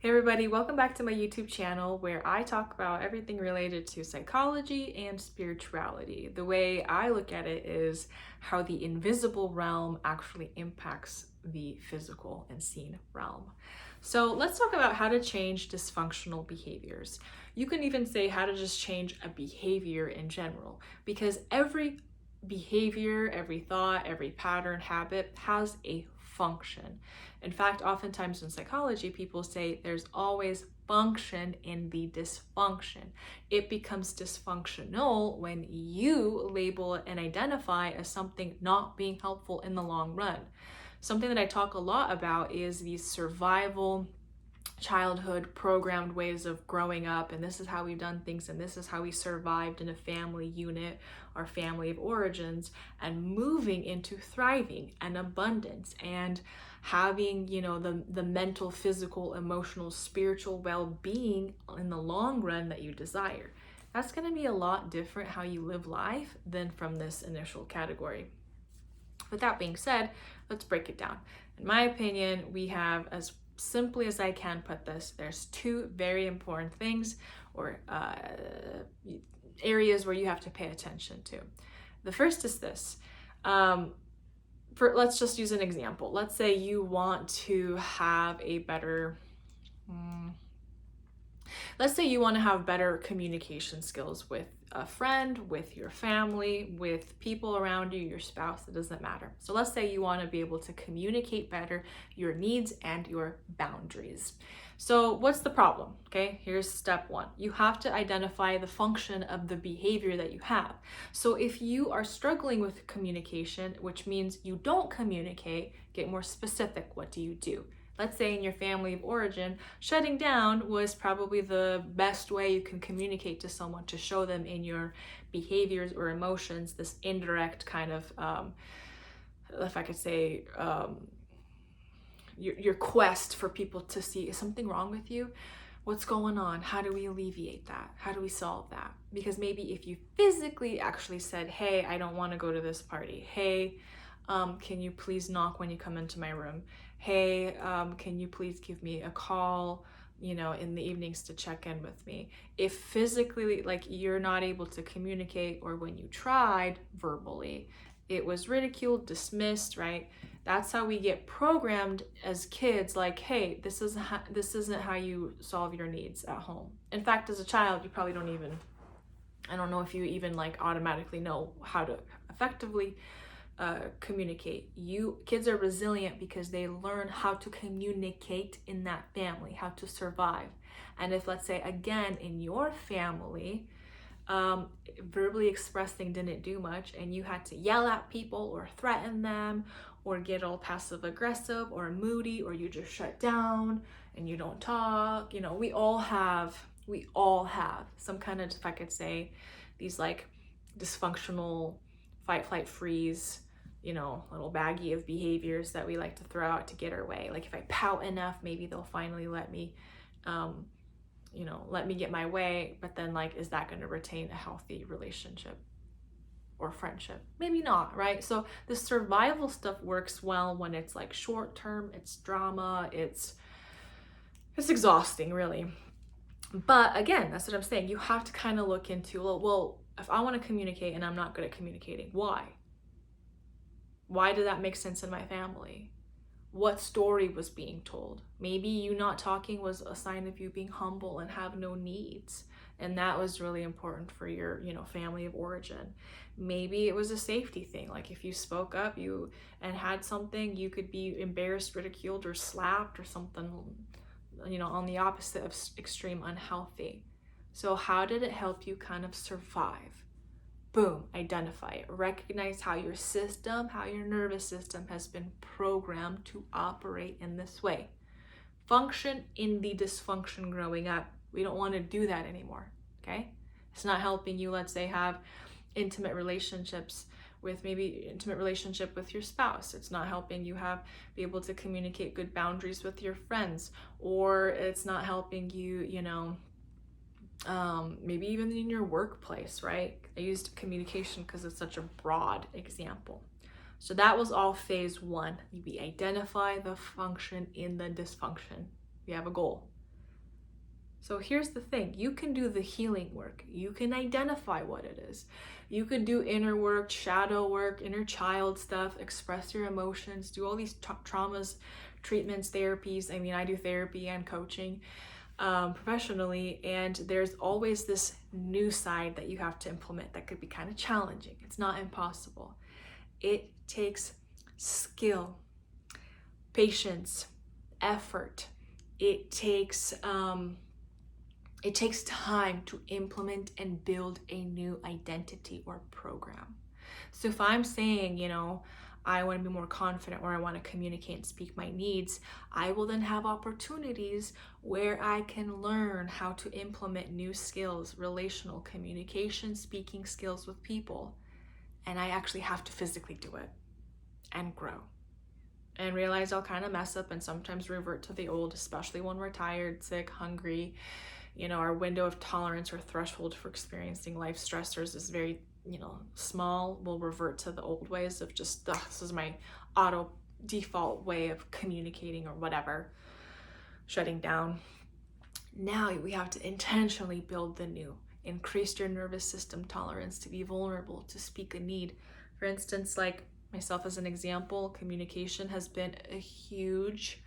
Hey everybody, welcome back to my YouTube channel where I talk about everything related to psychology and spirituality. The way I look at it is how the invisible realm actually impacts the physical and seen realm. So let's talk about how to change dysfunctional behaviors. You can even say how to just change a behavior in general, because every behavior, every thought, every pattern, habit has a function. In fact, oftentimes in psychology, people say there's always function in the dysfunction. It becomes dysfunctional when you label it and identify as something not being helpful in the long run. Something that I talk a lot about is these survival childhood programmed ways of growing up, and this is how we've done things, and this is how we survived in a family unit, our family of origins, and moving into thriving and abundance and having, the mental, physical, emotional, spiritual well-being in the long run that you desire. That's going to be a lot different how you live life than from this initial category. With that being said, let's break it down. In my opinion, we have, as simply as I can put this, there's two very important things or areas where you have to pay attention to. The first is this. Let's just use an example. Let's say you want to have a better Let's say you want to have better communication skills with a friend, with your family, with people around you, your spouse, it doesn't matter. So let's say you want to be able to communicate better your needs and your boundaries. So what's the problem? Okay, here's step one. You have to identify the function of the behavior that you have. So if you are struggling with communication, which means you don't communicate, get more specific. What do you do? Let's say in your family of origin, shutting down was probably the best way you can communicate to someone, to show them in your behaviors or emotions this indirect kind of, if I could say, your quest for people to see, is something wrong with you? What's going on? How do we alleviate that? How do we solve that? Because maybe if you physically actually said, hey, I don't want to go to this party. Hey, can you please knock when you come into my room? Hey, can you please give me a call, in the evenings to check in with me? If physically, like, you're not able to communicate, or when you tried verbally, it was ridiculed, dismissed, right? That's how we get programmed as kids, like, hey, this isn't how you solve your needs at home. In fact, as a child, you probably I don't know if you even like automatically know how to effectively communicate. Kids are resilient because they learn how to communicate in that family, how to survive. And if, let's say, again, in your family, verbally expressing didn't do much, and you had to yell at people or threaten them or get all passive aggressive or moody, or you just shut down and you don't talk, we all have some kind of, if I could say, these like dysfunctional fight, flight, freeze, little baggie of behaviors that we like to throw out to get our way. Like, if I pout enough, maybe they'll finally let me get my way. But then, like, is that going to retain a healthy relationship or friendship? Maybe not, right? So the survival stuff works well when it's like short term, it's drama, it's exhausting, really. But again, that's what I'm saying. You have to kind of look into, well, if I want to communicate and I'm not good at communicating, why? Why did that make sense in my family? What story was being told? Maybe you not talking was a sign of you being humble and have no needs. And that was really important for your, family of origin. Maybe it was a safety thing. Like, if you spoke up and had something, you could be embarrassed, ridiculed, or slapped or something, on the opposite of extreme unhealthy. So how did it help you kind of survive? Boom, identify it. Recognize how your nervous system has been programmed to operate in this way. Function in the dysfunction growing up. We don't want to do that anymore, okay? It's not helping you, let's say, have intimate relationships with your spouse. It's not helping you be able to communicate good boundaries with your friends, or it's not helping you, maybe even in your workplace, right? I used communication because it's such a broad example. So that was all phase one. We identify the function in the dysfunction. We have a goal. So here's the thing, you can do the healing work. You can identify what it is. You could do inner work, shadow work, inner child stuff, express your emotions, do all these traumas, treatments, therapies. I mean, I do therapy and coaching professionally, and there's always this new side that you have to implement that could be kind of challenging. It's not impossible. It takes skill, patience, effort. It takes time to implement and build a new identity or program. So if I'm saying, I want to be more confident, or I want to communicate and speak my needs, I will then have opportunities where I can learn how to implement new skills, relational communication, speaking skills with people. And I actually have to physically do it and grow and realize I'll kind of mess up and sometimes revert to the old, especially when we're tired, sick, hungry. Our window of tolerance or threshold for experiencing life stressors is very, small. We'll revert to the old ways of just, this is my auto default way of communicating or whatever, shutting down. Now we have to intentionally build the new. Increase your nervous system tolerance to be vulnerable, to speak a need. For instance, like myself as an example, communication has been a huge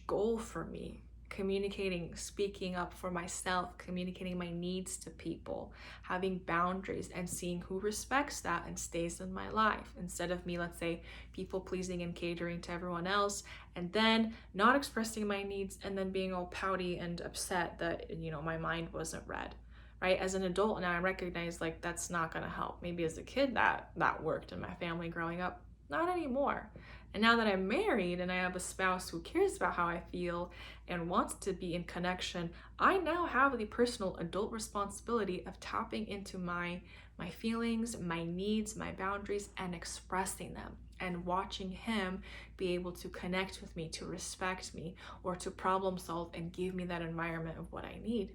goal for me. Communicating, speaking up for myself, communicating my needs to people, having boundaries, and seeing who respects that and stays in my life, instead of me, let's say, people pleasing and catering to everyone else, and then not expressing my needs, and then being all pouty and upset that, my mind wasn't read. Right? As an adult now, I recognize like that's not going to help. Maybe as a kid that worked in my family growing up, not anymore. And now that I'm married and I have a spouse who cares about how I feel and wants to be in connection, I now have the personal adult responsibility of tapping into my feelings, my needs, my boundaries, and expressing them, and watching him be able to connect with me, to respect me, or to problem solve and give me that environment of what I need.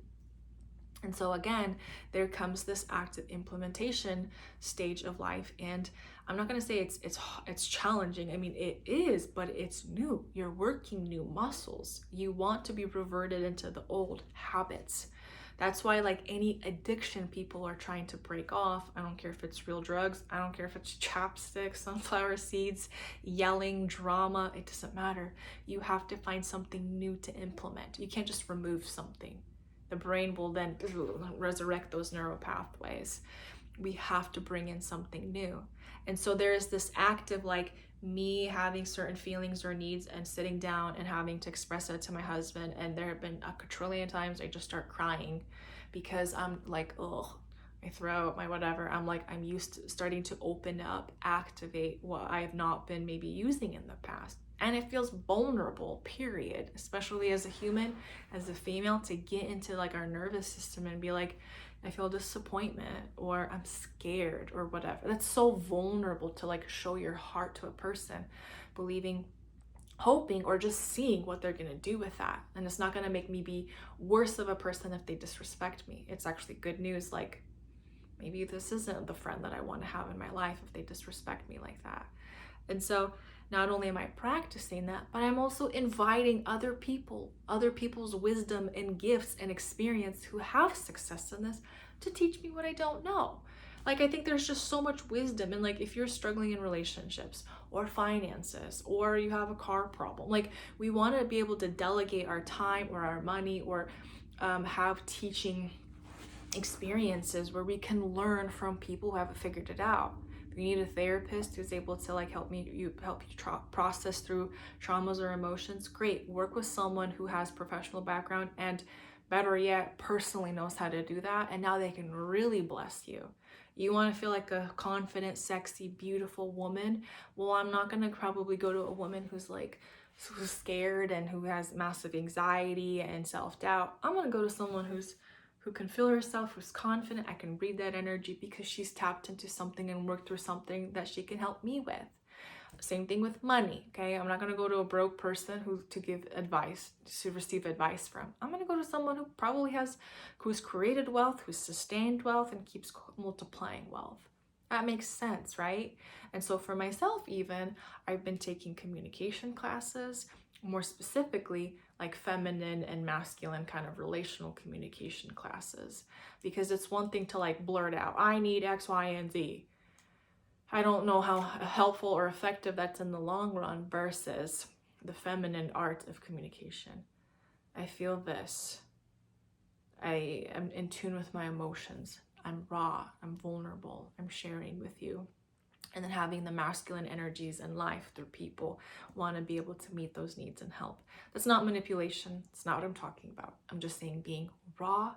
And so again, there comes this active implementation stage of life. And I'm not going to say it's challenging. I mean, it is, but it's new. You're working new muscles. You want to be reverted into the old habits. That's why, like any addiction people are trying to break off, I don't care if it's real drugs, I don't care if it's chapstick, sunflower seeds, yelling, drama, it doesn't matter. You have to find something new to implement. You can't just remove something. The brain will then resurrect those neural pathways. We have to bring in something new. And so there is this active, like me having certain feelings or needs and sitting down and having to express it to my husband. And there have been a quadrillion times I just start crying because I'm like, ugh, my throat, my whatever. I'm used to starting to open up, activate what I have not been maybe using in the past. And it feels vulnerable, period, especially as a human, as a female, to get into like our nervous system and be like, I feel disappointment, or I'm scared, or whatever. That's so vulnerable to like show your heart to a person, believing, hoping, or just seeing what they're gonna do with that. And it's not gonna make me be worse of a person if they disrespect me. It's actually good news, like maybe this isn't the friend that I want to have in my life if they disrespect me like that. And so not only am I practicing that, but I'm also inviting other people, other people's wisdom and gifts and experience who have success in this to teach me what I don't know. Like, I think there's just so much wisdom. And like, if you're struggling in relationships or finances, or you have a car problem, like we want to be able to delegate our time or our money, or have teaching experiences where we can learn from people who haven't figured it out. You need a therapist who's able to like help you process through traumas or emotions. Great. Work with someone who has professional background and, better yet, personally knows how to do that. And now they can really bless you. You want to feel like a confident, sexy, beautiful woman? Well, I'm not going to probably go to a woman who's scared and who has massive anxiety and self-doubt. I'm going to go to someone who can feel herself, who's confident. I can read that energy because she's tapped into something and worked through something that she can help me with. Same thing with money, okay? I'm not going to go to a broke person to give advice, to receive advice from. I'm going to go to someone who's created wealth, who's sustained wealth, and keeps multiplying wealth. That makes sense, right? And so for myself even, I've been taking communication classes, more specifically like feminine and masculine kind of relational communication classes, because it's one thing to like blurt out, I need X, Y, and Z. I don't know how helpful or effective that's in the long run versus the feminine art of communication. I feel this. I am in tune with my emotions. I'm raw, I'm vulnerable, I'm sharing with you. And then having the masculine energies in life through people want to be able to meet those needs and help. That's not manipulation. It's not what I'm talking about. I'm just saying being raw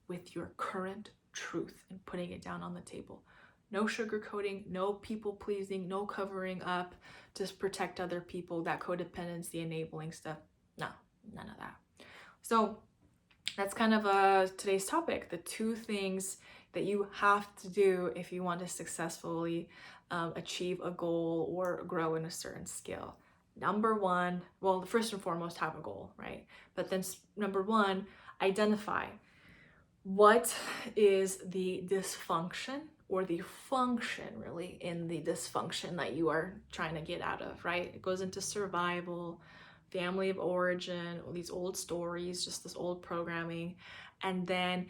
with your current truth and putting it down on the table. No sugarcoating, no people pleasing, no covering up to protect other people, that codependency enabling stuff. No, none of that. So that's kind of today's topic, the 2 things that you have to do if you want to successfully achieve a goal or grow in a certain skill. Number 1, well, first and foremost, have a goal, right? But then number 1, identify what is the dysfunction or the function really in the dysfunction that you are trying to get out of, right? It goes into survival, family of origin, all these old stories, just this old programming, and then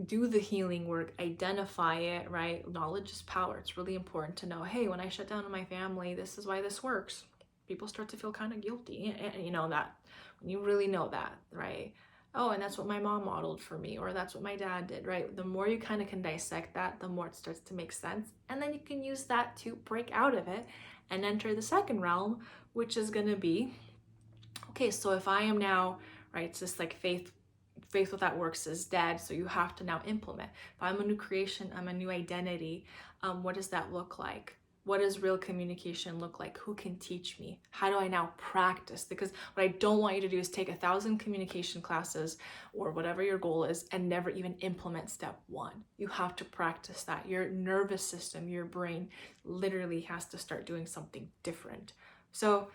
do the healing work, identify it, right? Knowledge is power. It's really important to know, hey, when I shut down on my family, this is why this works. People start to feel kind of guilty, and you know that, when you really know that, right? Oh, and that's what my mom modeled for me, or that's what my dad did, right? The more you kind of can dissect that, the more it starts to make sense. And then you can use that to break out of it and enter the second realm, which is going to be, okay, so if I am now, right, it's just like faith without works is dead, so you have to now implement. If I'm a new creation, I'm a new identity, what does that look like? What does real communication look like? Who can teach me? How do I now practice? Because what I don't want you to do is take 1,000 communication classes or whatever your goal is and never even implement step 1. You have to practice that. Your nervous system, your brain literally has to start doing something different. So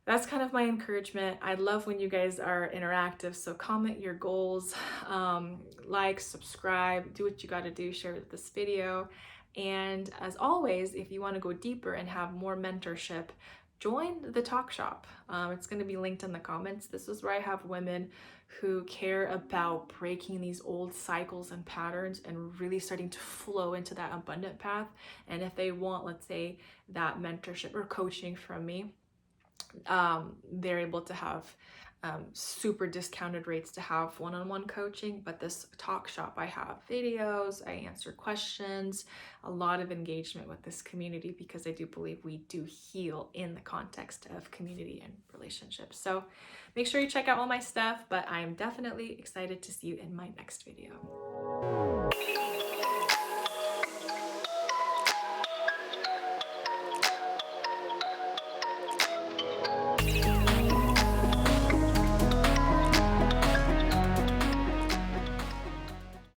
that's kind of my encouragement. I love when you guys are interactive. So comment your goals, like, subscribe, do what you got to do, share this video. And as always, if you want to go deeper and have more mentorship, join the talk shop. It's going to be linked in the comments. This is where I have women who care about breaking these old cycles and patterns and really starting to flow into that abundant path. And if they want, let's say, that mentorship or coaching from me, they're able to have super discounted rates to have one-on-one coaching. But this talk shop, I have videos, I answer questions, a lot of engagement with this community, because I do believe we do heal in the context of community and relationships. So make sure you check out all my stuff, but I'm definitely excited to see you in my next video.